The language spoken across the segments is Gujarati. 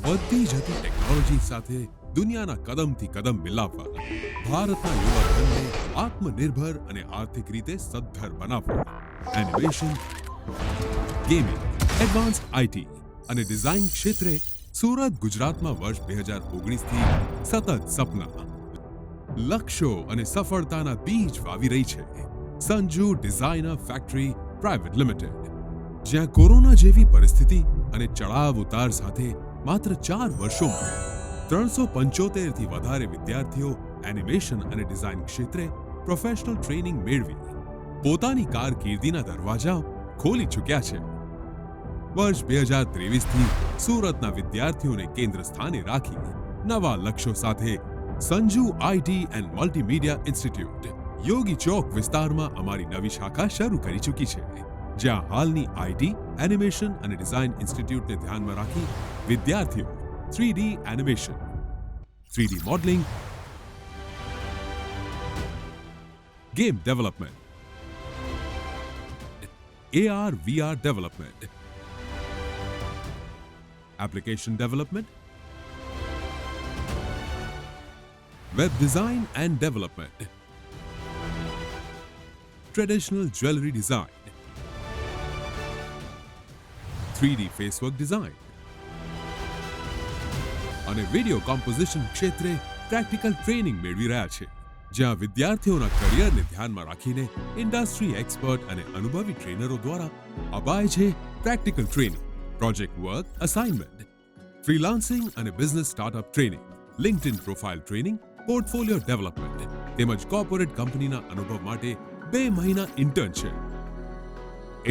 વધતી જતી ટેકનોલોજી સાથે દુનિયાના કદમથી કદમ મિલાવવા, ભારતના યુવાધનને આત્મનિર્ભર અને આર્થિક રીતે સદ્ધર બનાવવા, એનિમેશન, ગેમિંગ, એડવાન્સ આઈટી અને ડિઝાઇન ક્ષેત્રે સુરત ગુજરાતમાં વર્ષ 2019થી સતત સપના, લક્ષ્યો અને સફળતાના બીજ વાવી રહી છે. Sanju designer factory private limited, જ્યાં કોરોના જેવી પરિસ્થિતિ અને ચડાવ ઉતાર સાથે માત્ર 4 વર્ષોમાં 375થી વધારે વિદ્યાર્થીઓ એનિમેશન અને ડિઝાઇન ક્ષેત્રે પ્રોફેશનલ ટ્રેનિંગ મેળવી પોતાની કારકિર્દીના દરવાજા ખોલી ચૂક્યા છે. વર્ષ 2023થી સુરતના વિદ્યાર્થીઓને કેન્દ્ર સ્થાને રાખી નવા લક્ષ્યો સાથે Sanju IT and multimedia institute Yogichowk વિસ્તારમાં અમારી નવી શાખા શરૂ કરી ચૂકી છે, જ્યાં હાલની આઈટી, એનિમેશન અને ડિઝાઇન ઇન્સ્ટિટ્યૂટને ધ્યાનમાં રાખી વિદ્યાર્થીઓ 3D animation, 3D modelling, game development, AR/VR development, application development, web design and development, traditional jewellery design, 3D facework design અને વિડિયો કોમ્પોઝિશન ક્ષેત્રે પ્રેક્ટિકલ ટ્રેનિંગ મેળવી રહ્યા છે, જ્યાં વિદ્યાર્થીઓના કરિયરને ધ્યાનમાં રાખીને ઇન્ડસ્ટ્રી એક્સપર્ટ અને અનુભવી ટ્રેનરો દ્વારા અપાય છે practical training, project work assignment, freelancing અને business startup training, LinkedIn profile training, portfolio development તેમજ કોર્પોરેટ કંપનીના અનુભવ માટે 2 મહિના ઇન્ટર્નશિપ.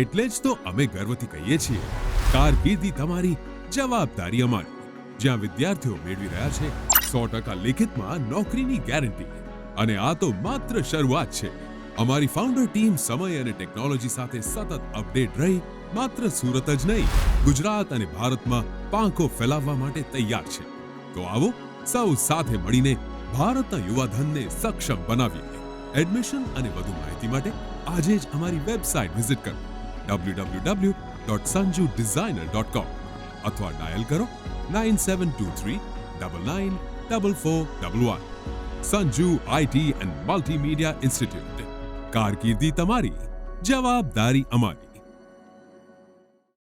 એટલે જ તો અમે ગર્વથી કહીએ છીએ, કારકિર્દી તમારી, જવાબદારી અમારી, જ્યાં વિદ્યાર્થીઓ મેળવી રહ્યા છે 100% લેખિતમાં નોકરીની ગેરંટી. અને આ તો માત્ર શરૂઆત છે. અમારી ફાઉન્ડર ટીમ સમય અને ટેકનોલોજી સાથે સતત અપડેટ રહી માત્ર સુરત જ નહીં, ગુજરાત અને ભારતમાં પાંખો ફેલાવવા માટે તૈયાર છે. તો આવો સૌ સાથે મળીને ભારતના યુવાધનને સક્ષમ બનાવીએ. એડમિશન અને વધુ માહિતી માટે આજે જ અમારી વેબસાઇટ વિઝિટ કરો www.sanjudesigner.com અથવા ડાયલ કરો 9723 994411. Sanju IT and multimedia institute, કારકિર્દી તમારી, જવાબદારી અમારી.